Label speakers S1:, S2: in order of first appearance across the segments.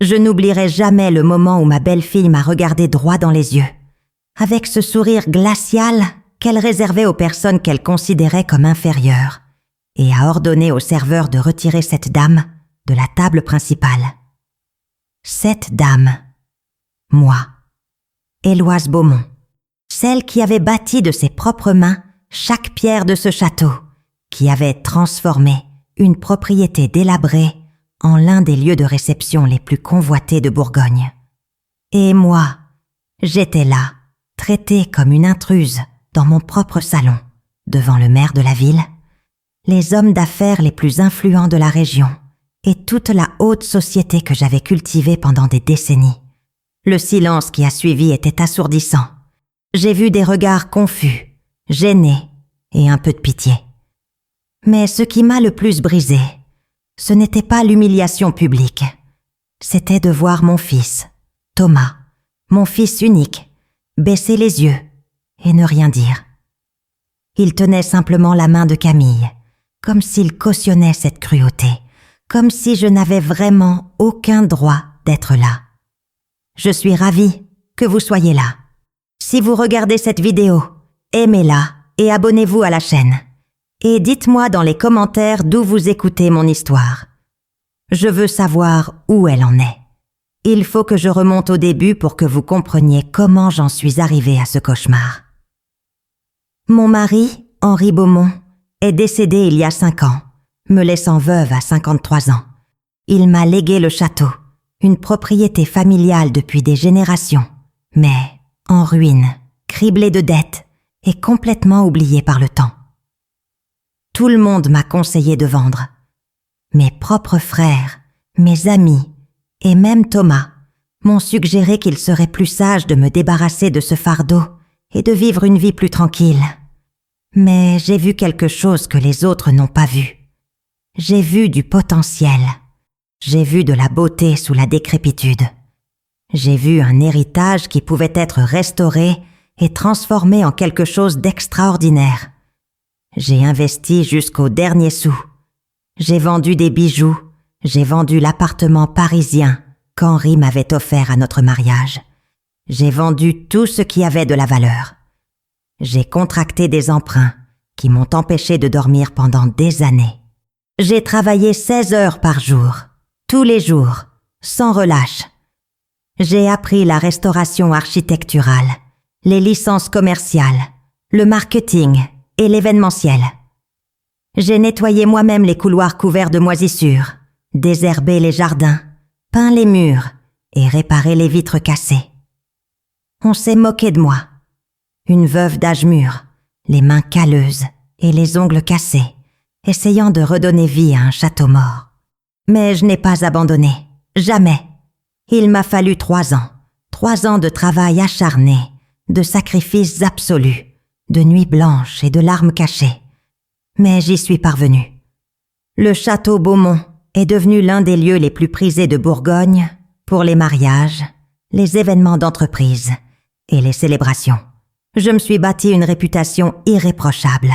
S1: Je n'oublierai jamais le moment où ma belle-fille m'a regardé droit dans les yeux, avec ce sourire glacial qu'elle réservait aux personnes qu'elle considérait comme inférieures, et a ordonné au serveur de retirer cette dame de la table principale. Cette dame, moi, Héloïse Beaumont, celle qui avait bâti de ses propres mains chaque pierre de ce château, qui avait transformé une propriété délabrée en l'un des lieux de réception les plus convoités de Bourgogne. Et moi, j'étais là, traitée comme une intruse dans mon propre salon, devant le maire de la ville, les hommes d'affaires les plus influents de la région et toute la haute société que j'avais cultivée pendant des décennies. Le silence qui a suivi était assourdissant. J'ai vu des regards confus, gênés et un peu de pitié. Mais ce qui m'a le plus brisé, ce n'était pas l'humiliation publique. C'était de voir mon fils, Thomas, mon fils unique, baisser les yeux et ne rien dire. Il tenait simplement la main de Camille, comme s'il cautionnait cette cruauté, comme si je n'avais vraiment aucun droit d'être là. Je suis ravie que vous soyez là. Si vous regardez cette vidéo, aimez-la et abonnez-vous à la chaîne. Et dites-moi dans les commentaires d'où vous écoutez mon histoire. Je veux savoir où elle en est. Il faut que je remonte au début pour que vous compreniez comment j'en suis arrivée à ce cauchemar. Mon mari, Henri Beaumont, est décédé il y a 5 ans, me laissant veuve à 53 ans. Il m'a légué le château, une propriété familiale depuis des générations, mais en ruine, criblée de dettes et complètement oubliée par le temps. Tout le monde m'a conseillé de vendre. Mes propres frères, mes amis et même Thomas m'ont suggéré qu'il serait plus sage de me débarrasser de ce fardeau et de vivre une vie plus tranquille. Mais j'ai vu quelque chose que les autres n'ont pas vu. J'ai vu du potentiel. J'ai vu de la beauté sous la décrépitude. J'ai vu un héritage qui pouvait être restauré et transformé en quelque chose d'extraordinaire. J'ai investi jusqu'au dernier sou. J'ai vendu des bijoux. J'ai vendu l'appartement parisien qu'Henri m'avait offert à notre mariage. J'ai vendu tout ce qui avait de la valeur. J'ai contracté des emprunts qui m'ont empêché de dormir pendant des années. J'ai travaillé 16 heures par jour, tous les jours, sans relâche. J'ai appris la restauration architecturale, les licences commerciales, le marketing et l'événementiel. J'ai nettoyé moi-même les couloirs couverts de moisissures, désherbé les jardins, peint les murs et réparé les vitres cassées. On s'est moqué de moi. Une veuve d'âge mûr, les mains calleuses et les ongles cassés, essayant de redonner vie à un château mort. Mais je n'ai pas abandonné, jamais. Il m'a fallu 3 ans, 3 ans de travail acharné, de sacrifices absolus, de nuits blanches et de larmes cachées. Mais j'y suis parvenue. Le château Beaumont est devenu l'un des lieux les plus prisés de Bourgogne pour les mariages, les événements d'entreprise et les célébrations. Je me suis bâti une réputation irréprochable.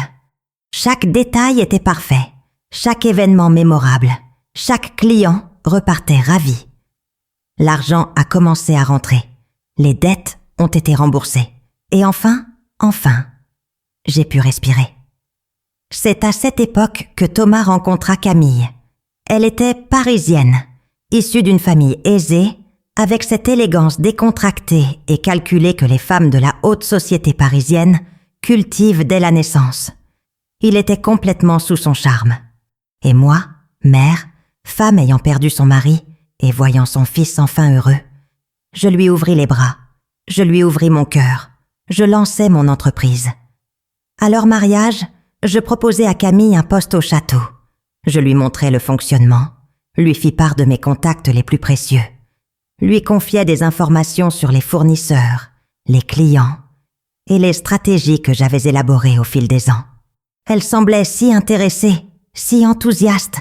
S1: Chaque détail était parfait, chaque événement mémorable, chaque client repartait ravi. L'argent a commencé à rentrer, les dettes ont été remboursées. Et enfin, j'ai pu respirer. C'est à cette époque que Thomas rencontra Camille. Elle était parisienne, issue d'une famille aisée, avec cette élégance décontractée et calculée que les femmes de la haute société parisienne cultivent dès la naissance. Il était complètement sous son charme. Et moi, mère, femme ayant perdu son mari et voyant son fils enfin heureux, je lui ouvris les bras, je lui ouvris mon cœur, je lançai mon entreprise. À leur mariage, je proposai à Camille un poste au château. Je lui montrai le fonctionnement, lui fis part de mes contacts les plus précieux, lui confiai des informations sur les fournisseurs, les clients et les stratégies que j'avais élaborées au fil des ans. Elle semblait si intéressée, si enthousiaste.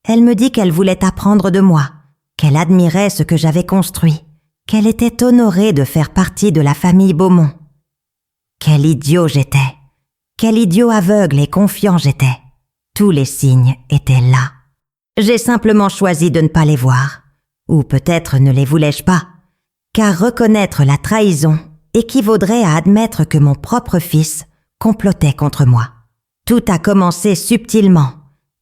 S1: Elle me dit qu'elle voulait apprendre de moi, qu'elle admirait ce que j'avais construit, qu'elle était honorée de faire partie de la famille Beaumont. Quel idiot j'étais! Quel idiot aveugle et confiant j'étais! Tous les signes étaient là. J'ai simplement choisi de ne pas les voir. Ou peut-être ne les voulais-je pas, car reconnaître la trahison équivaudrait à admettre que mon propre fils complotait contre moi. Tout a commencé subtilement,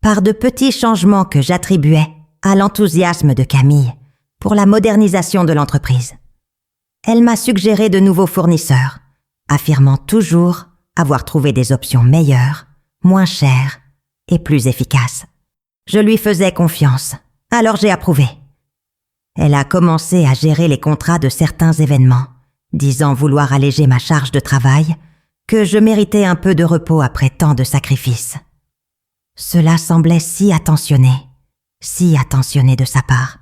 S1: par de petits changements que j'attribuais à l'enthousiasme de Camille pour la modernisation de l'entreprise. Elle m'a suggéré de nouveaux fournisseurs, affirmant toujours avoir trouvé des options meilleures, moins chères et plus efficaces. Je lui faisais confiance, alors j'ai approuvé. Elle a commencé à gérer les contrats de certains événements, disant vouloir alléger ma charge de travail, que je méritais un peu de repos après tant de sacrifices. Cela semblait si attentionné de sa part.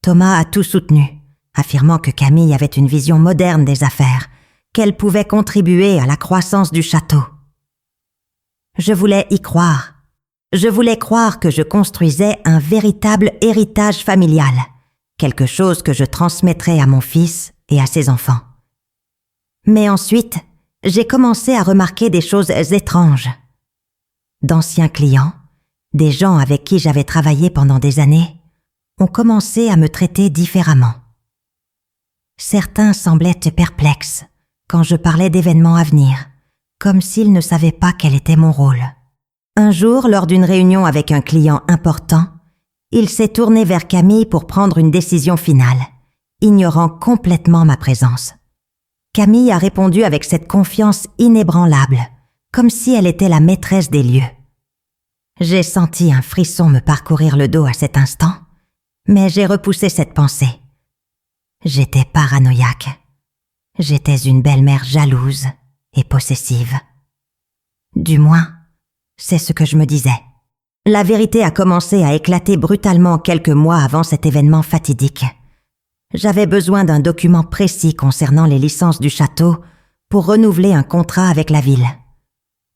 S1: Thomas a tout soutenu, affirmant que Camille avait une vision moderne des affaires, qu'elle pouvait contribuer à la croissance du château. Je voulais y croire. Je voulais croire que je construisais un véritable héritage familial, quelque chose que je transmettrais à mon fils et à ses enfants. Mais ensuite, j'ai commencé à remarquer des choses étranges. D'anciens clients, des gens avec qui j'avais travaillé pendant des années, ont commencé à me traiter différemment. Certains semblaient perplexes quand je parlais d'événements à venir, comme s'ils ne savaient pas quel était mon rôle. Un jour, lors d'une réunion avec un client important, il s'est tourné vers Camille pour prendre une décision finale, ignorant complètement ma présence. Camille a répondu avec cette confiance inébranlable, comme si elle était la maîtresse des lieux. J'ai senti un frisson me parcourir le dos à cet instant, mais j'ai repoussé cette pensée. J'étais paranoïaque. J'étais une belle-mère jalouse et possessive. Du moins, c'est ce que je me disais. La vérité a commencé à éclater brutalement quelques mois avant cet événement fatidique. J'avais besoin d'un document précis concernant les licences du château pour renouveler un contrat avec la ville.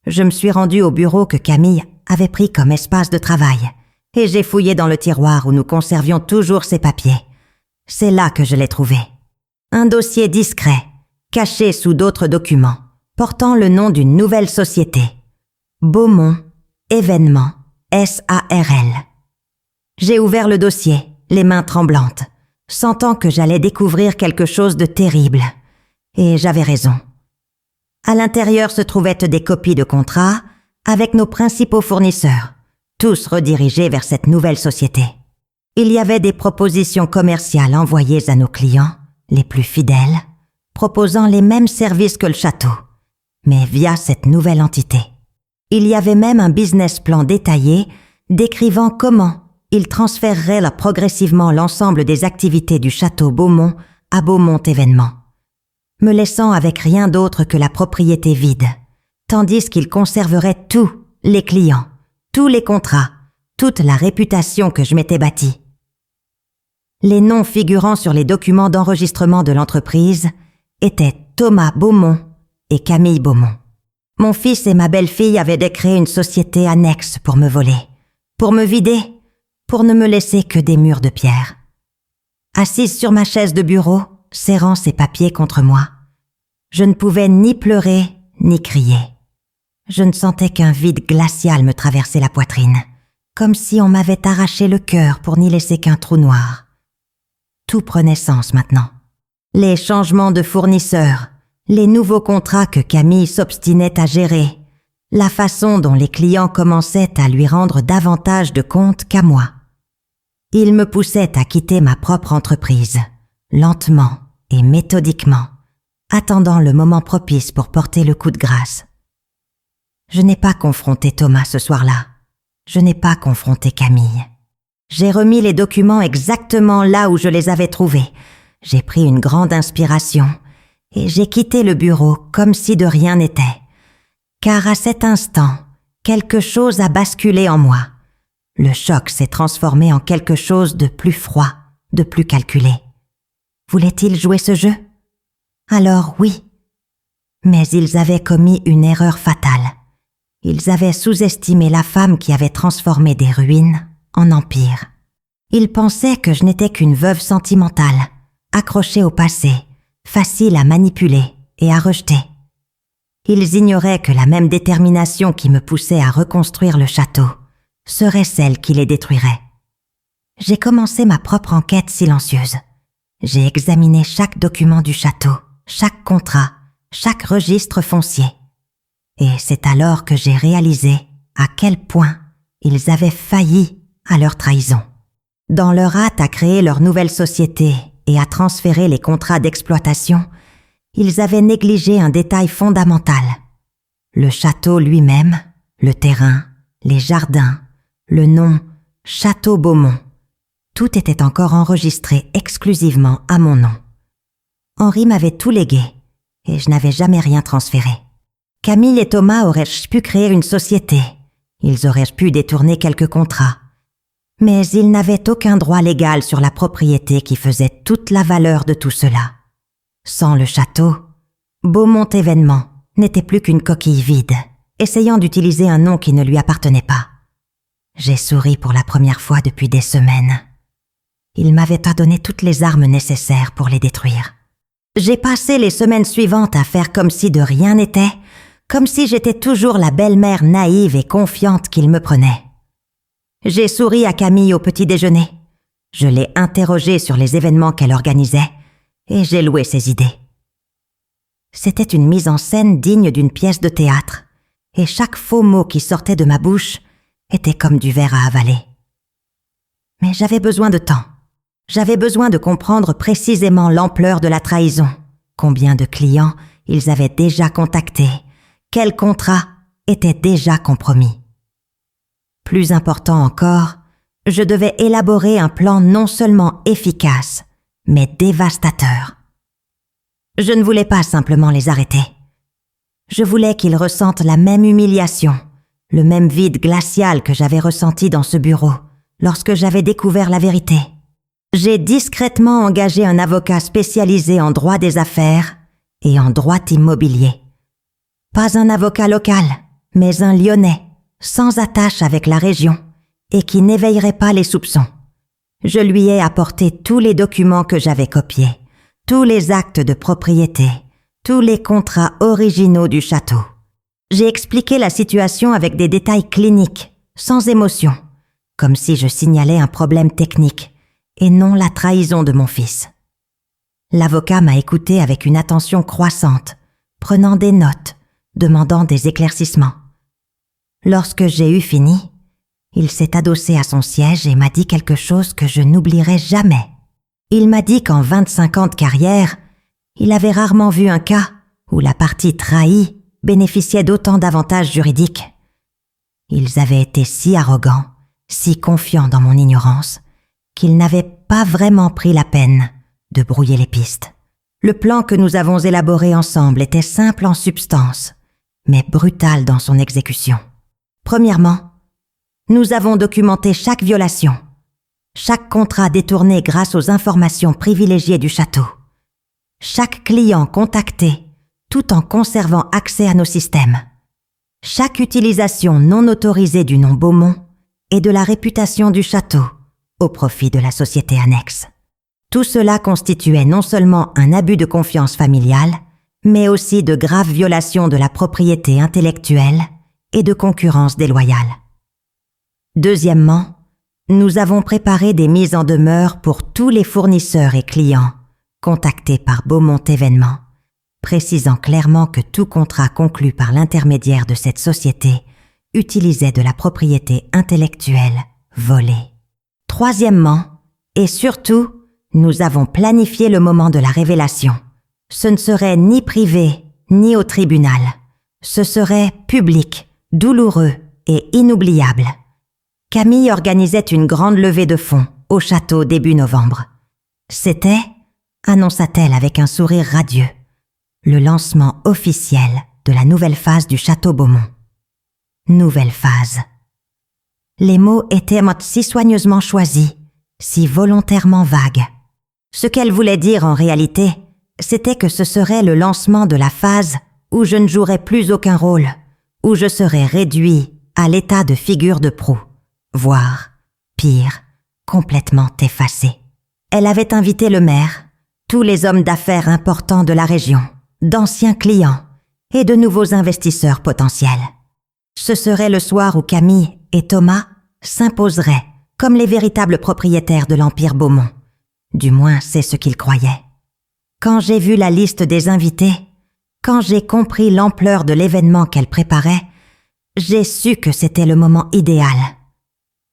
S1: Je me suis rendue au bureau que Camille avait pris comme espace de travail et j'ai fouillé dans le tiroir où nous conservions toujours ces papiers. C'est là que je l'ai trouvé. Un dossier discret, caché sous d'autres documents, portant le nom d'une nouvelle société. Beaumont Événements SARL. J'ai ouvert le dossier, les mains tremblantes, sentant que j'allais découvrir quelque chose de terrible. Et j'avais raison. À l'intérieur se trouvaient des copies de contrats avec nos principaux fournisseurs, tous redirigés vers cette nouvelle société. Il y avait des propositions commerciales envoyées à nos clients, les plus fidèles, proposant les mêmes services que le château, mais via cette nouvelle entité. Il y avait même un business plan détaillé décrivant comment ils transféreraient progressivement l'ensemble des activités du château Beaumont à Beaumont Événements, me laissant avec rien d'autre que la propriété vide, tandis qu'ils conserveraient tous les clients, tous les contrats, toute la réputation que je m'étais bâtie. Les noms figurant sur les documents d'enregistrement de l'entreprise étaient Thomas Beaumont et Camille Beaumont. Mon fils et ma belle-fille avaient créé une société annexe pour me voler, pour me vider, pour ne me laisser que des murs de pierre. Assise sur ma chaise de bureau, serrant ses papiers contre moi, je ne pouvais ni pleurer ni crier. Je ne sentais qu'un vide glacial me traverser la poitrine, comme si on m'avait arraché le cœur pour n'y laisser qu'un trou noir. Tout prenait sens maintenant. Les changements de fournisseurs, les nouveaux contrats que Camille s'obstinait à gérer, la façon dont les clients commençaient à lui rendre davantage de compte qu'à moi. Il me poussait à quitter ma propre entreprise, lentement et méthodiquement, attendant le moment propice pour porter le coup de grâce. Je n'ai pas confronté Thomas ce soir-là. Je n'ai pas confronté Camille. J'ai remis les documents exactement là où je les avais trouvés. J'ai pris une grande inspiration et j'ai quitté le bureau comme si de rien n'était. Car à cet instant, quelque chose a basculé en moi. Le choc s'est transformé en quelque chose de plus froid, de plus calculé. Voulaient-ils jouer ce jeu? Alors oui. Mais ils avaient commis une erreur fatale. Ils avaient sous-estimé la femme qui avait transformé des ruines en empire. Ils pensaient que je n'étais qu'une veuve sentimentale, accrochée au passé, facile à manipuler et à rejeter. Ils ignoraient que la même détermination qui me poussait à reconstruire le château serait celle qui les détruirait. J'ai commencé ma propre enquête silencieuse. J'ai examiné chaque document du château, chaque contrat, chaque registre foncier. Et c'est alors que j'ai réalisé à quel point ils avaient failli à leur trahison. Dans leur hâte à créer leur nouvelle société et à transférer les contrats d'exploitation, ils avaient négligé un détail fondamental. Le château lui-même, le terrain, les jardins, le nom « Château Beaumont ». Tout était encore enregistré exclusivement à mon nom. Henri m'avait tout légué et je n'avais jamais rien transféré. Camille et Thomas auraient pu créer une société. Ils auraient pu détourner quelques contrats. Mais ils n'avaient aucun droit légal sur la propriété qui faisait toute la valeur de tout cela. Sans le château, Beaumont Événement n'était plus qu'une coquille vide, essayant d'utiliser un nom qui ne lui appartenait pas. J'ai souri pour la première fois depuis des semaines. Il m'avait pas donné toutes les armes nécessaires pour les détruire. J'ai passé les semaines suivantes à faire comme si de rien n'était, comme si j'étais toujours la belle-mère naïve et confiante qu'il me prenait. J'ai souri à Camille au petit déjeuner. Je l'ai interrogée sur les événements qu'elle organisait et j'ai loué ses idées. C'était une mise en scène digne d'une pièce de théâtre et chaque faux mot qui sortait de ma bouche était comme du verre à avaler. Mais j'avais besoin de temps. J'avais besoin de comprendre précisément l'ampleur de la trahison, combien de clients ils avaient déjà contactés, quels contrats étaient déjà compromis. Plus important encore, je devais élaborer un plan non seulement efficace, mais dévastateur. Je ne voulais pas simplement les arrêter. Je voulais qu'ils ressentent la même humiliation, le même vide glacial que j'avais ressenti dans ce bureau lorsque j'avais découvert la vérité. J'ai discrètement engagé un avocat spécialisé en droit des affaires et en droit immobilier. Pas un avocat local, mais un Lyonnais, sans attache avec la région et qui n'éveillerait pas les soupçons. Je lui ai apporté tous les documents que j'avais copiés, tous les actes de propriété, tous les contrats originaux du château. J'ai expliqué la situation avec des détails cliniques, sans émotion, comme si je signalais un problème technique et non la trahison de mon fils. L'avocat m'a écouté avec une attention croissante, prenant des notes, demandant des éclaircissements. Lorsque j'ai eu fini, il s'est adossé à son siège et m'a dit quelque chose que je n'oublierai jamais. Il m'a dit qu'en 25 ans de carrière, il avait rarement vu un cas où la partie trahie bénéficiait d'autant d'avantages juridiques. Ils avaient été si arrogants, si confiants dans mon ignorance, qu'ils n'avaient pas vraiment pris la peine de brouiller les pistes. Le plan que nous avons élaboré ensemble était simple en substance, mais brutal dans son exécution. Premièrement, nous avons documenté chaque violation, chaque contrat détourné grâce aux informations privilégiées du château, chaque client contacté tout en conservant accès à nos systèmes, chaque utilisation non autorisée du nom Beaumont et de la réputation du château au profit de la société annexe. Tout cela constituait non seulement un abus de confiance familiale, mais aussi de graves violations de la propriété intellectuelle et de concurrence déloyale. Deuxièmement, nous avons préparé des mises en demeure pour tous les fournisseurs et clients contactés par Beaumont Événement, précisant clairement que tout contrat conclu par l'intermédiaire de cette société utilisait de la propriété intellectuelle volée. Troisièmement, et surtout, nous avons planifié le moment de la révélation. Ce ne serait ni privé, ni au tribunal. Ce serait public, douloureux et inoubliable. Camille organisait une grande levée de fonds au château début novembre. C'était, annonça-t-elle avec un sourire radieux, le lancement officiel de la nouvelle phase du château Beaumont. Nouvelle phase. Les mots étaient si soigneusement choisis, si volontairement vagues. Ce qu'elle voulait dire en réalité, c'était que ce serait le lancement de la phase où je ne jouerais plus aucun rôle, où je serais réduit à l'état de figure de proue, voire, pire, complètement effacé. Elle avait invité le maire, tous les hommes d'affaires importants de la région, d'anciens clients et de nouveaux investisseurs potentiels. Ce serait le soir où Camille et Thomas s'imposeraient comme les véritables propriétaires de l'Empire Beaumont. Du moins, c'est ce qu'ils croyaient. Quand j'ai vu la liste des invités, quand j'ai compris l'ampleur de l'événement qu'elle préparait, j'ai su que c'était le moment idéal.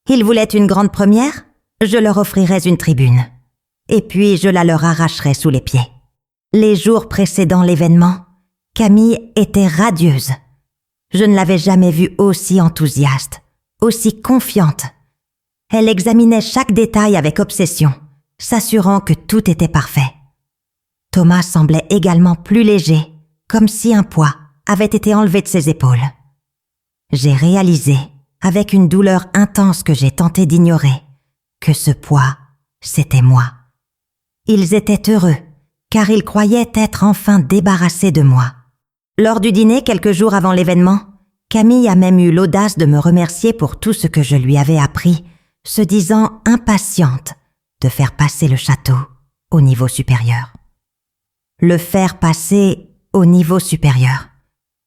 S1: Ils voulaient une grande première, je leur offrirais une tribune. Et puis je la leur arracherais sous les pieds. Les jours précédant l'événement, Camille était radieuse. Je ne l'avais jamais vue aussi enthousiaste, aussi confiante. Elle examinait chaque détail avec obsession, s'assurant que tout était parfait. Thomas semblait également plus léger, comme si un poids avait été enlevé de ses épaules. J'ai réalisé, avec une douleur intense que j'ai tenté d'ignorer, que ce poids, c'était moi. Ils étaient heureux, car ils croyaient être enfin débarrassés de moi. Lors du dîner, quelques jours avant l'événement, Camille a même eu l'audace de me remercier pour tout ce que je lui avais appris, se disant impatiente de faire passer le château au niveau supérieur. Le faire passer au niveau supérieur,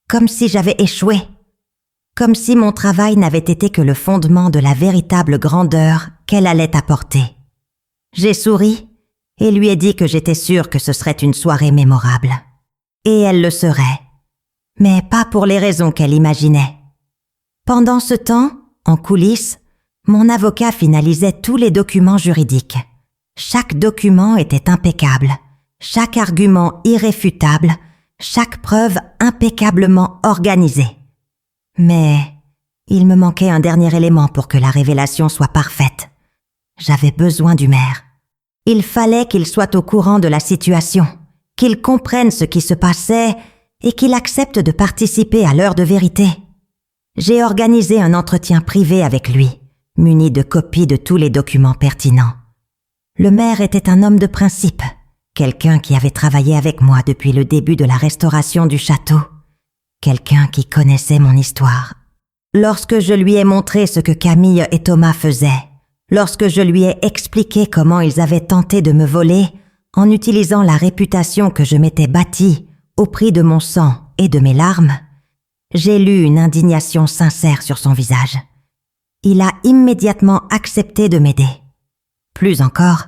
S1: comme si j'avais échoué, comme si mon travail n'avait été que le fondement de la véritable grandeur qu'elle allait apporter. J'ai souri et lui ai dit que j'étais sûre que ce serait une soirée mémorable. Et elle le serait, mais pas pour les raisons qu'elle imaginait. Pendant ce temps, en coulisses, mon avocat finalisait tous les documents juridiques. Chaque document était impeccable, chaque argument irréfutable, chaque preuve impeccablement organisée. Mais il me manquait un dernier élément pour que la révélation soit parfaite. J'avais besoin du maire. Il fallait qu'il soit au courant de la situation, qu'il comprenne ce qui se passait et qu'il accepte de participer à l'heure de vérité. J'ai organisé un entretien privé avec lui, muni de copies de tous les documents pertinents. Le maire était un homme de principe, quelqu'un qui avait travaillé avec moi depuis le début de la restauration du château, quelqu'un qui connaissait mon histoire. Lorsque je lui ai montré ce que Camille et Thomas faisaient, lorsque je lui ai expliqué comment ils avaient tenté de me voler en utilisant la réputation que je m'étais bâtie au prix de mon sang et de mes larmes, j'ai lu une indignation sincère sur son visage. Il a immédiatement accepté de m'aider. Plus encore,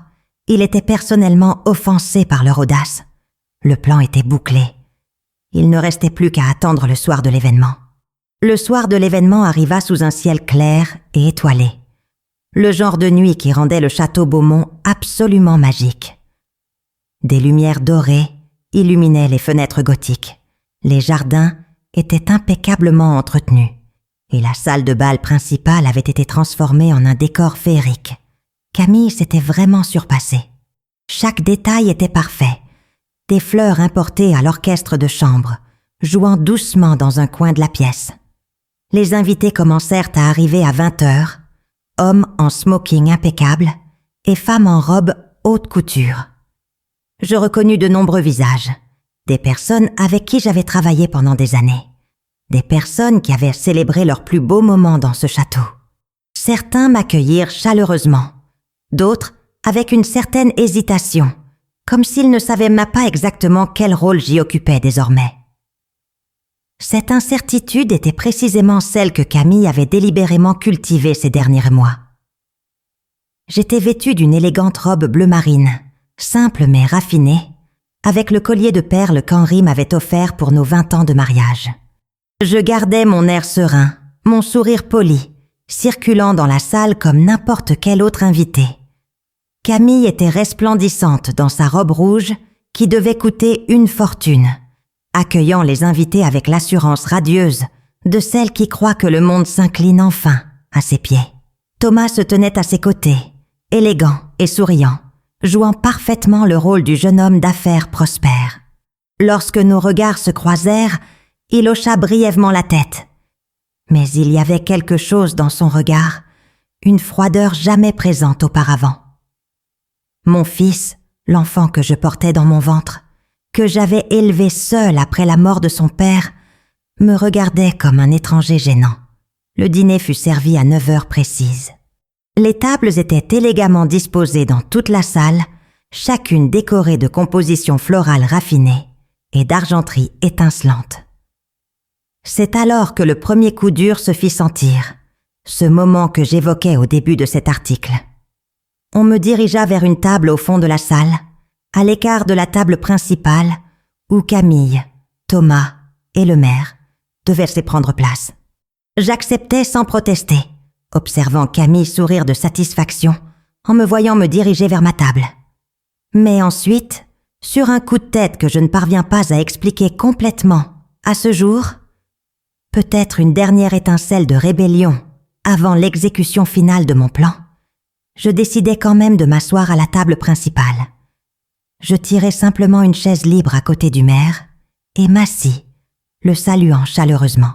S1: il était personnellement offensé par leur audace. Le plan était bouclé. Il ne restait plus qu'à attendre le soir de l'événement. Le soir de l'événement arriva sous un ciel clair et étoilé. Le genre de nuit qui rendait le château Beaumont absolument magique. Des lumières dorées illuminaient les fenêtres gothiques. Les jardins étaient impeccablement entretenus et la salle de bal principale avait été transformée en un décor féerique. Camille s'était vraiment surpassée. Chaque détail était parfait. Des fleurs importées à l'orchestre de chambre, jouant doucement dans un coin de la pièce. Les invités commencèrent à arriver à 20h, hommes en smoking impeccable et femmes en robe haute couture. Je reconnus de nombreux visages, des personnes avec qui j'avais travaillé pendant des années, des personnes qui avaient célébré leurs plus beaux moments dans ce château. Certains m'accueillirent chaleureusement, d'autres avec une certaine hésitation, comme s'ils ne savaient même pas exactement quel rôle j'y occupais désormais. Cette incertitude était précisément celle que Camille avait délibérément cultivée ces derniers mois. J'étais vêtue d'une élégante robe bleu marine, simple mais raffinée, avec le collier de perles qu'Henri m'avait offert pour nos 20 ans de mariage. Je gardais mon air serein, mon sourire poli, circulant dans la salle comme n'importe quel autre invité. Camille était resplendissante dans sa robe rouge qui devait coûter une fortune, accueillant les invités avec l'assurance radieuse de celle qui croit que le monde s'incline enfin à ses pieds. Thomas se tenait à ses côtés, élégant et souriant, jouant parfaitement le rôle du jeune homme d'affaires prospère. Lorsque nos regards se croisèrent, il hocha brièvement la tête. Mais il y avait quelque chose dans son regard, une froideur jamais présente auparavant. Mon fils, l'enfant que je portais dans mon ventre, que j'avais élevé seul après la mort de son père, me regardait comme un étranger gênant. Le dîner fut servi à 9h précises. Les tables étaient élégamment disposées dans toute la salle, chacune décorée de compositions florales raffinées et d'argenterie étincelante. C'est alors que le premier coup dur se fit sentir, ce moment que j'évoquais au début de cet article. On me dirigea vers une table au fond de la salle, à l'écart de la table principale, où Camille, Thomas et le maire devaient se prendre place. J'acceptais sans protester, observant Camille sourire de satisfaction en me voyant me diriger vers ma table. Mais ensuite, sur un coup de tête que je ne parviens pas à expliquer complètement à ce jour, peut-être une dernière étincelle de rébellion avant l'exécution finale de mon plan, je décidai quand même de m'asseoir à la table principale. Je tirai simplement une chaise libre à côté du maire et m'assis, le saluant chaleureusement.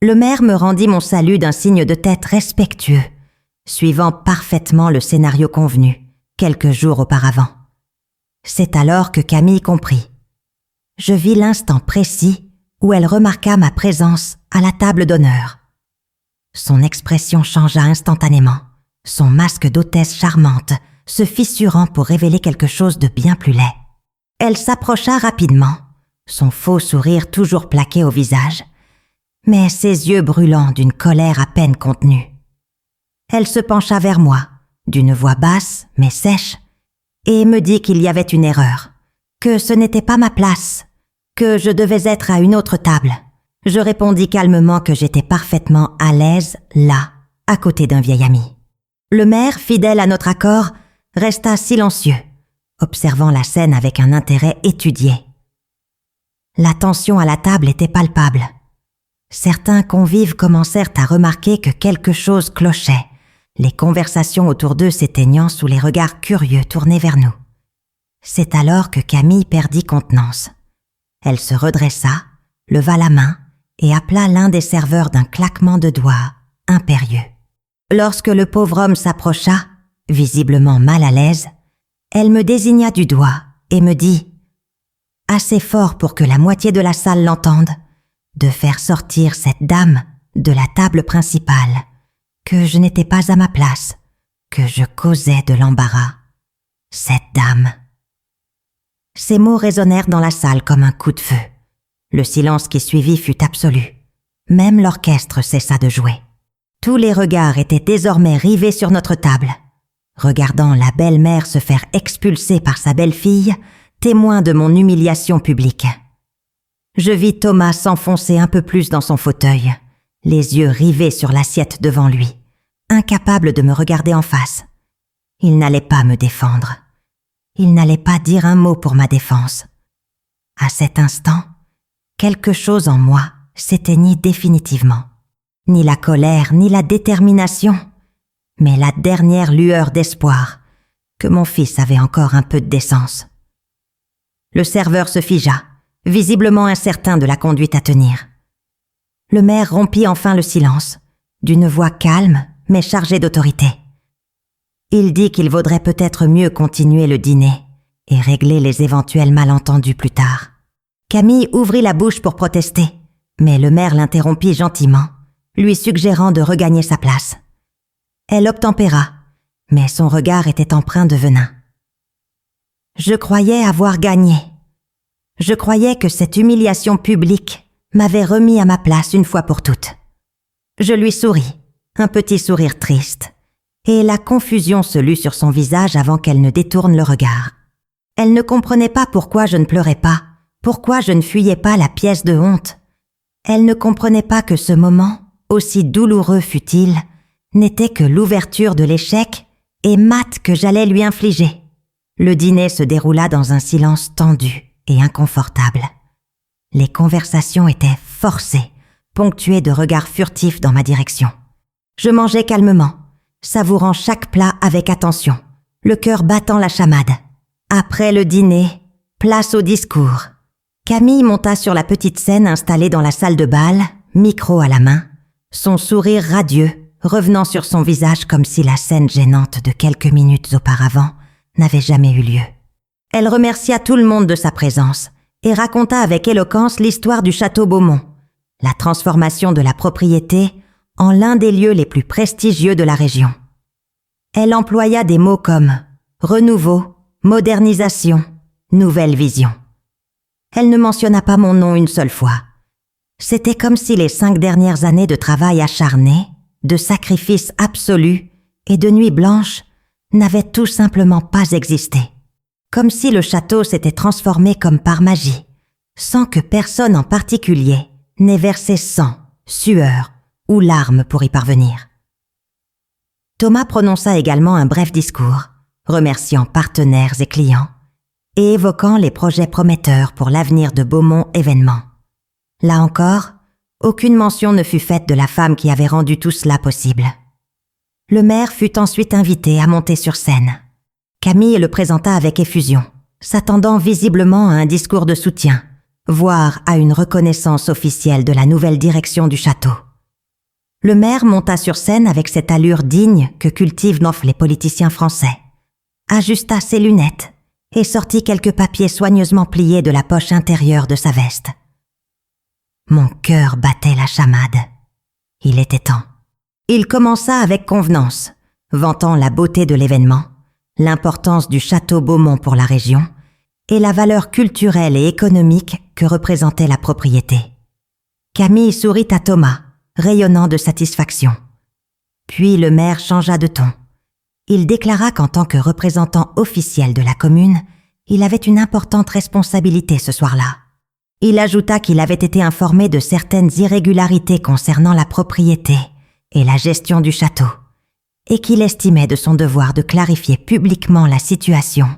S1: Le maire me rendit mon salut d'un signe de tête respectueux, suivant parfaitement le scénario convenu, quelques jours auparavant. C'est alors que Camille comprit. Je vis l'instant précis où elle remarqua ma présence à la table d'honneur. Son expression changea instantanément, son masque d'hôtesse charmante se fissurant pour révéler quelque chose de bien plus laid. Elle s'approcha rapidement, son faux sourire toujours plaqué au visage, mais ses yeux brûlants d'une colère à peine contenue. Elle se pencha vers moi, d'une voix basse mais sèche, et me dit qu'il y avait une erreur, que ce n'était pas ma place, que je devais être à une autre table. Je répondis calmement que j'étais parfaitement à l'aise là, à côté d'un vieil ami. Le maire, fidèle à notre accord, resta silencieux, observant la scène avec un intérêt étudié. La tension à la table était palpable. Certains convives commencèrent à remarquer que quelque chose clochait, les conversations autour d'eux s'éteignant sous les regards curieux tournés vers nous. C'est alors que Camille perdit contenance. Elle se redressa, leva la main et appela l'un des serveurs d'un claquement de doigts impérieux. Lorsque le pauvre homme s'approcha, visiblement mal à l'aise, elle me désigna du doigt et me dit, assez fort pour que la moitié de la salle l'entende, de faire sortir cette dame de la table principale, que je n'étais pas à ma place, que je causais de l'embarras. Cette dame. Ces mots résonnèrent dans la salle comme un coup de feu. Le silence qui suivit fut absolu. Même l'orchestre cessa de jouer. Tous les regards étaient désormais rivés sur notre table, regardant la belle-mère se faire expulser par sa belle-fille, témoin de mon humiliation publique. Je vis Thomas s'enfoncer un peu plus dans son fauteuil, les yeux rivés sur l'assiette devant lui, incapable de me regarder en face. Il n'allait pas me défendre. Il n'allait pas dire un mot pour ma défense. À cet instant, quelque chose en moi s'éteignit définitivement. Ni la colère, ni la détermination, mais la dernière lueur d'espoir que mon fils avait encore un peu de décence. Le serveur se figea, visiblement incertain de la conduite à tenir. Le maire rompit enfin le silence, d'une voix calme mais chargée d'autorité. Il dit qu'il vaudrait peut-être mieux continuer le dîner et régler les éventuels malentendus plus tard. Camille ouvrit la bouche pour protester, mais le maire l'interrompit gentiment, lui suggérant de regagner sa place. Elle obtempéra, mais son regard était empreint de venin. Je croyais avoir gagné. Je croyais que cette humiliation publique m'avait remis à ma place une fois pour toutes. Je lui souris, un petit sourire triste, et la confusion se lut sur son visage avant qu'elle ne détourne le regard. Elle ne comprenait pas pourquoi je ne pleurais pas, pourquoi je ne fuyais pas la pièce de honte. Elle ne comprenait pas que ce moment, aussi douloureux fût-il, n'était que l'ouverture de l'échec et mat que j'allais lui infliger. Le dîner se déroula dans un silence tendu et inconfortable. Les conversations étaient forcées, ponctuées de regards furtifs dans ma direction. Je mangeais calmement, savourant chaque plat avec attention, le cœur battant la chamade. Après le dîner, place au discours. Camille monta sur la petite scène installée dans la salle de bal, micro à la main, son sourire radieux revenant sur son visage comme si la scène gênante de quelques minutes auparavant n'avait jamais eu lieu. Elle remercia tout le monde de sa présence et raconta avec éloquence l'histoire du château Beaumont, la transformation de la propriété en l'un des lieux les plus prestigieux de la région. Elle employa des mots comme renouveau, modernisation, nouvelle vision. Elle ne mentionna pas mon nom une seule fois. C'était comme si les 5 dernières années de travail acharné, de sacrifice absolu et de nuit blanche n'avait tout simplement pas existé. Comme si le château s'était transformé comme par magie, sans que personne en particulier n'ait versé sang, sueur ou larmes pour y parvenir. Thomas prononça également un bref discours, remerciant partenaires et clients, et évoquant les projets prometteurs pour l'avenir de Beaumont Événements. Là encore, aucune mention ne fut faite de la femme qui avait rendu tout cela possible. Le maire fut ensuite invité à monter sur scène. Camille le présenta avec effusion, s'attendant visiblement à un discours de soutien, voire à une reconnaissance officielle de la nouvelle direction du château. Le maire monta sur scène avec cette allure digne que cultivent les politiciens français, ajusta ses lunettes et sortit quelques papiers soigneusement pliés de la poche intérieure de sa veste. Mon cœur battait la chamade. Il était temps. Il commença avec convenance, vantant la beauté de l'événement, l'importance du château Beaumont pour la région et la valeur culturelle et économique que représentait la propriété. Camille sourit à Thomas, rayonnant de satisfaction. Puis le maire changea de ton. Il déclara qu'en tant que représentant officiel de la commune, il avait une importante responsabilité ce soir-là. Il ajouta qu'il avait été informé de certaines irrégularités concernant la propriété et la gestion du château, et qu'il estimait de son devoir de clarifier publiquement la situation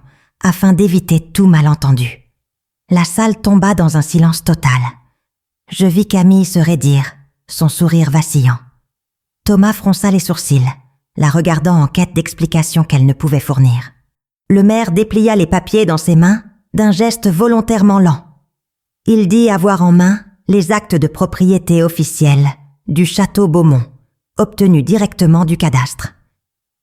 S1: afin d'éviter tout malentendu. La salle tomba dans un silence total. Je vis Camille se raidir, son sourire vacillant. Thomas fronça les sourcils, la regardant en quête d'explications qu'elle ne pouvait fournir. Le maire déplia les papiers dans ses mains d'un geste volontairement lent. Il dit avoir en main les actes de propriété officiels du château Beaumont, obtenus directement du cadastre.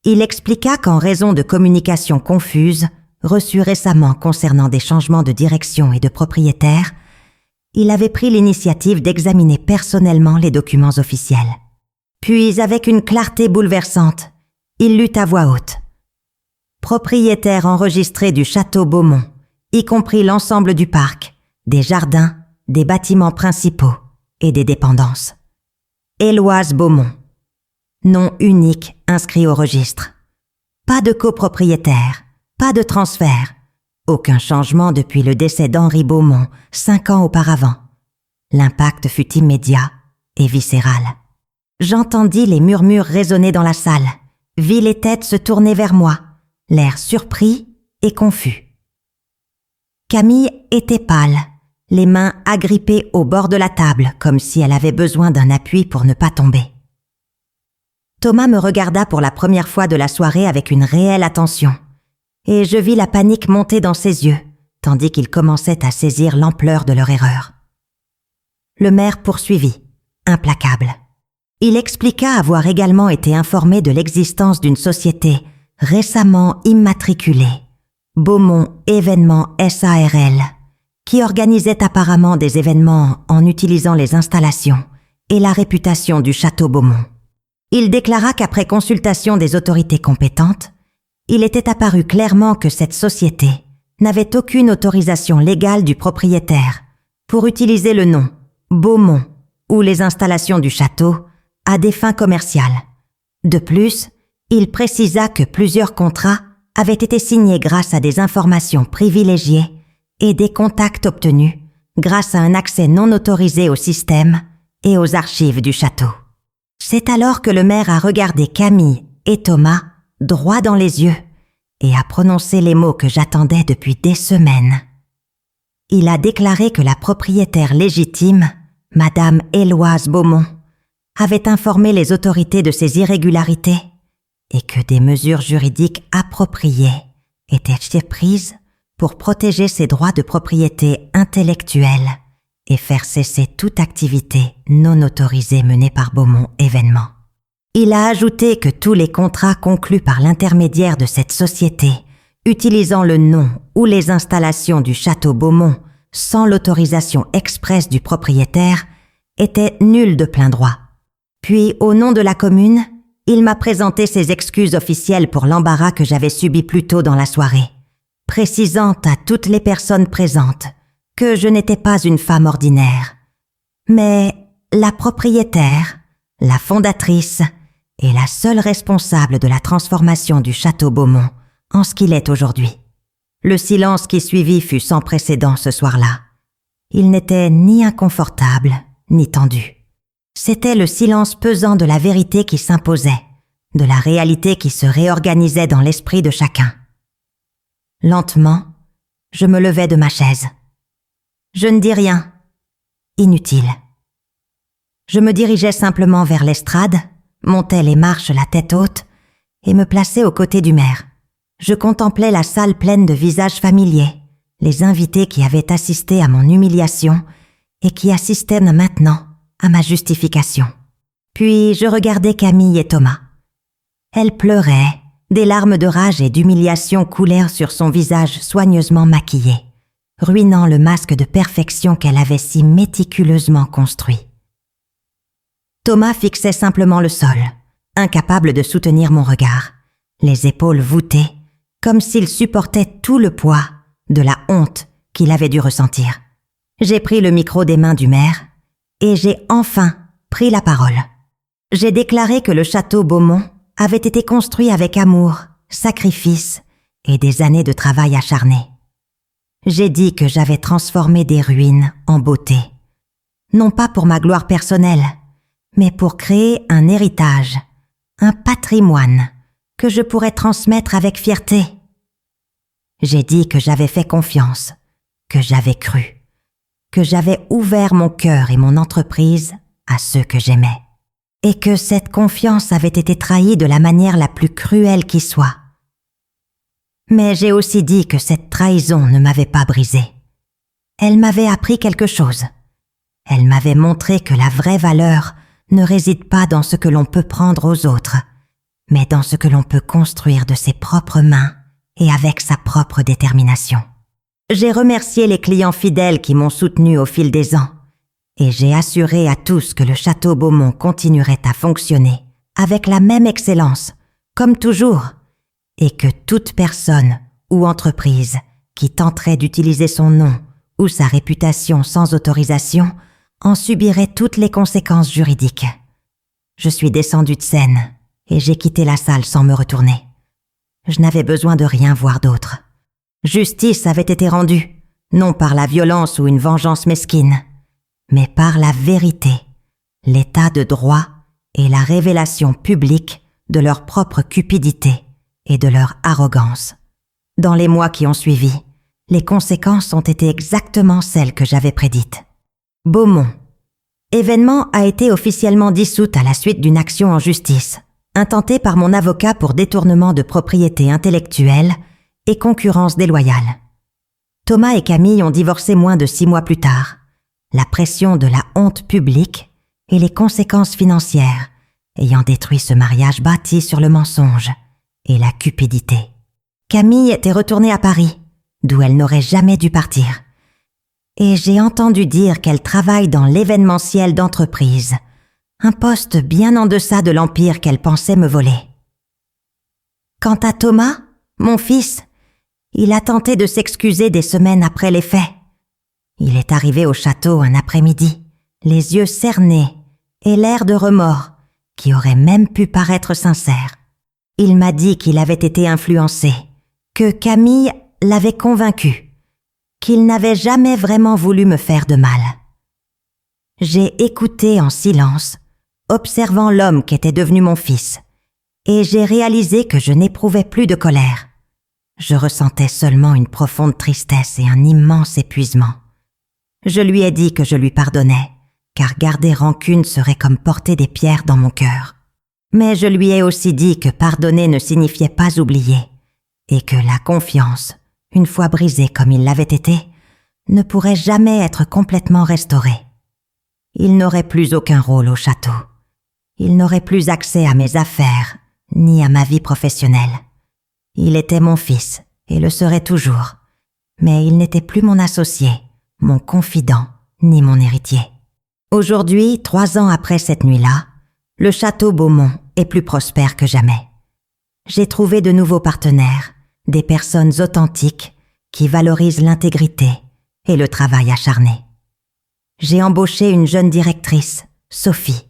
S1: Il expliqua qu'en raison de communications confuses reçues récemment concernant des changements de direction et de propriétaire, il avait pris l'initiative d'examiner personnellement les documents officiels. Puis, avec une clarté bouleversante, il lut à voix haute. Propriétaire enregistré du château Beaumont, y compris l'ensemble du parc, des jardins, des bâtiments principaux et des dépendances. Héloïse Beaumont. Nom unique inscrit au registre. Pas de copropriétaire, pas de transfert, aucun changement depuis le décès d'Henri Beaumont 5 ans auparavant. L'impact fut immédiat et viscéral. J'entendis les murmures résonner dans la salle, vis les têtes se tourner vers moi, l'air surpris et confus. Camille était pâle, les mains agrippées au bord de la table comme si elle avait besoin d'un appui pour ne pas tomber. Thomas me regarda pour la première fois de la soirée avec une réelle attention, et je vis la panique monter dans ses yeux, tandis qu'il commençait à saisir l'ampleur de leur erreur. Le maire poursuivit, implacable. Il expliqua avoir également été informé de l'existence d'une société récemment immatriculée, Beaumont Événements SARL, qui organisait apparemment des événements en utilisant les installations et la réputation du château Beaumont. Il déclara qu'après consultation des autorités compétentes, il était apparu clairement que cette société n'avait aucune autorisation légale du propriétaire pour utiliser le nom Beaumont ou les installations du château à des fins commerciales. De plus, il précisa que plusieurs contrats avaient été signés grâce à des informations privilégiées et des contacts obtenus grâce à un accès non autorisé au système et aux archives du château. C'est alors que le maire a regardé Camille et Thomas droit dans les yeux et a prononcé les mots que j'attendais depuis des semaines. Il a déclaré que la propriétaire légitime, Madame Héloïse Beaumont, avait informé les autorités de ces irrégularités et que des mesures juridiques appropriées étaient prises pour protéger ses droits de propriété intellectuelle et faire cesser toute activité non autorisée menée par Beaumont Événements. Il a ajouté que tous les contrats conclus par l'intermédiaire de cette société, utilisant le nom ou les installations du château Beaumont sans l'autorisation expresse du propriétaire, étaient nuls de plein droit. Puis, au nom de la commune, il m'a présenté ses excuses officielles pour l'embarras que j'avais subi plus tôt dans la soirée, précisant à toutes les personnes présentes que je n'étais pas une femme ordinaire, mais la propriétaire, la fondatrice est la seule responsable de la transformation du château Beaumont en ce qu'il est aujourd'hui. Le silence qui suivit fut sans précédent ce soir-là. Il n'était ni inconfortable, ni tendu. C'était le silence pesant de la vérité qui s'imposait, de la réalité qui se réorganisait dans l'esprit de chacun. Lentement, je me levai de ma chaise. Je ne dis rien. Inutile. Je me dirigeais simplement vers l'estrade, montais les marches la tête haute et me plaçais aux côtés du maire. Je contemplais la salle pleine de visages familiers, les invités qui avaient assisté à mon humiliation et qui assistaient maintenant à ma justification. Puis je regardais Camille et Thomas. Elle pleurait, des larmes de rage et d'humiliation coulèrent sur son visage soigneusement maquillé, ruinant le masque de perfection qu'elle avait si méticuleusement construit. Thomas fixait simplement le sol, incapable de soutenir mon regard, les épaules voûtées, comme s'il supportait tout le poids de la honte qu'il avait dû ressentir. J'ai pris le micro des mains du maire et j'ai enfin pris la parole. J'ai déclaré que le château Beaumont avait été construit avec amour, sacrifice et des années de travail acharné. J'ai dit que j'avais transformé des ruines en beauté, non pas pour ma gloire personnelle, mais pour créer un héritage, un patrimoine que je pourrais transmettre avec fierté. J'ai dit que j'avais fait confiance, que j'avais cru, que j'avais ouvert mon cœur et mon entreprise à ceux que j'aimais, et que cette confiance avait été trahie de la manière la plus cruelle qui soit. Mais j'ai aussi dit que cette trahison ne m'avait pas brisée. Elle m'avait appris quelque chose. Elle m'avait montré que la vraie valeur ne réside pas dans ce que l'on peut prendre aux autres, mais dans ce que l'on peut construire de ses propres mains et avec sa propre détermination. J'ai remercié les clients fidèles qui m'ont soutenu au fil des ans, et j'ai assuré à tous que le château Beaumont continuerait à fonctionner avec la même excellence, comme toujours, et que toute personne ou entreprise qui tenterait d'utiliser son nom ou sa réputation sans autorisation en subirait toutes les conséquences juridiques. Je suis descendu de scène et j'ai quitté la salle sans me retourner. Je n'avais besoin de rien voir d'autre. Justice avait été rendue, non par la violence ou une vengeance mesquine, mais par la vérité, l'état de droit et la révélation publique de leur propre cupidité et de leur arrogance. Dans les mois qui ont suivi, les conséquences ont été exactement celles que j'avais prédites. Beaumont. Événement a été officiellement dissoute à la suite d'une action en justice, intentée par mon avocat pour détournement de propriété intellectuelle et concurrence déloyale. Thomas et Camille ont divorcé moins de 6 mois plus tard. La pression de la honte publique et les conséquences financières ayant détruit ce mariage bâti sur le mensonge et la cupidité. Camille était retournée à Paris, d'où elle n'aurait jamais dû partir. Et j'ai entendu dire qu'elle travaille dans l'événementiel d'entreprise, un poste bien en deçà de l'empire qu'elle pensait me voler. Quant à Thomas, mon fils, il a tenté de s'excuser des semaines après les faits. Il est arrivé au château un après-midi, les yeux cernés et l'air de remords qui aurait même pu paraître sincère. Il m'a dit qu'il avait été influencé, que Camille l'avait convaincu, qu'il n'avait jamais vraiment voulu me faire de mal. J'ai écouté en silence, observant l'homme qu'était devenu mon fils, et j'ai réalisé que je n'éprouvais plus de colère. Je ressentais seulement une profonde tristesse et un immense épuisement. Je lui ai dit que je lui pardonnais, car garder rancune serait comme porter des pierres dans mon cœur. Mais je lui ai aussi dit que pardonner ne signifiait pas oublier, et que la confiance, une fois brisée comme il l'avait été, ne pourrait jamais être complètement restaurée. Il n'aurait plus aucun rôle au château. Il n'aurait plus accès à mes affaires, ni à ma vie professionnelle. Il était mon fils, et le serait toujours, mais il n'était plus mon associé, mon confident, ni mon héritier. Aujourd'hui, 3 ans après cette nuit-là, le château Beaumont est plus prospère que jamais. J'ai trouvé de nouveaux partenaires, des personnes authentiques qui valorisent l'intégrité et le travail acharné. J'ai embauché une jeune directrice, Sophie,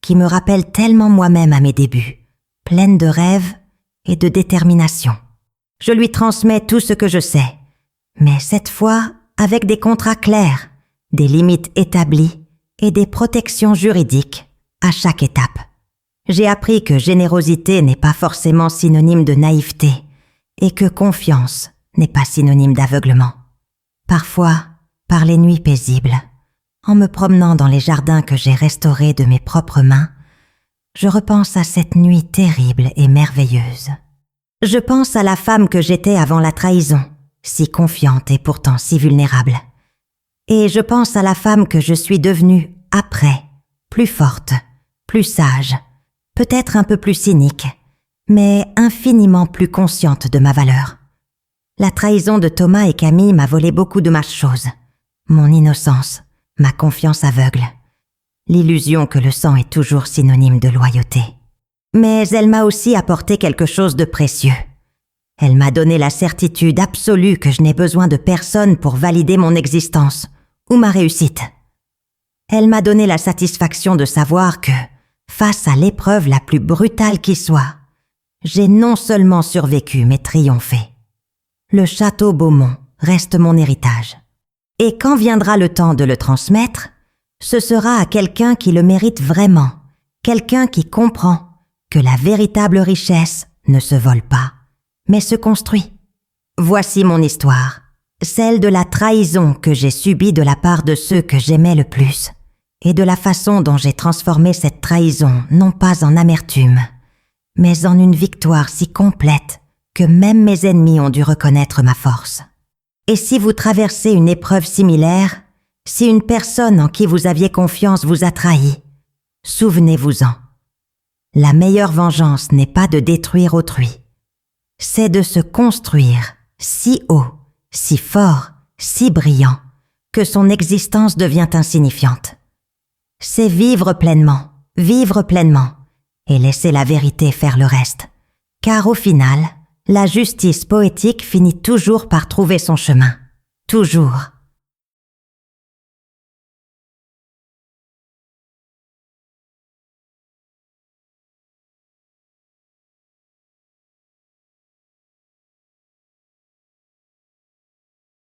S1: qui me rappelle tellement moi-même à mes débuts, pleine de rêves et de détermination. Je lui transmets tout ce que je sais, mais cette fois avec des contrats clairs, des limites établies et des protections juridiques à chaque étape. J'ai appris que générosité n'est pas forcément synonyme de naïveté et que confiance n'est pas synonyme d'aveuglement. Parfois, par les nuits paisibles, en me promenant dans les jardins que j'ai restaurés de mes propres mains, je repense à cette nuit terrible et merveilleuse. Je pense à la femme que j'étais avant la trahison, si confiante et pourtant si vulnérable. Et je pense à la femme que je suis devenue après, plus forte, plus sage, peut-être un peu plus cynique, mais infiniment plus consciente de ma valeur. La trahison de Thomas et Camille m'a volé beaucoup de ma chose, mon innocence, ma confiance aveugle, l'illusion que le sang est toujours synonyme de loyauté. Mais elle m'a aussi apporté quelque chose de précieux. Elle m'a donné la certitude absolue que je n'ai besoin de personne pour valider mon existence ou ma réussite. Elle m'a donné la satisfaction de savoir que, face à l'épreuve la plus brutale qui soit, j'ai non seulement survécu mais triomphé. Le château Beaumont reste mon héritage. Et quand viendra le temps de le transmettre, ce sera à quelqu'un qui le mérite vraiment, quelqu'un qui comprend que la véritable richesse ne se vole pas, mais se construit. Voici mon histoire, celle de la trahison que j'ai subie de la part de ceux que j'aimais le plus, et de la façon dont j'ai transformé cette trahison non pas en amertume, mais en une victoire si complète que même mes ennemis ont dû reconnaître ma force. Et si vous traversez une épreuve similaire, si une personne en qui vous aviez confiance vous a trahi, souvenez-vous-en. La meilleure vengeance n'est pas de détruire autrui, c'est de se construire si haut, si fort, si brillant, que son existence devient insignifiante. C'est vivre pleinement, et laisser la vérité faire le reste. Car au final, la justice poétique finit toujours par trouver son chemin. Toujours.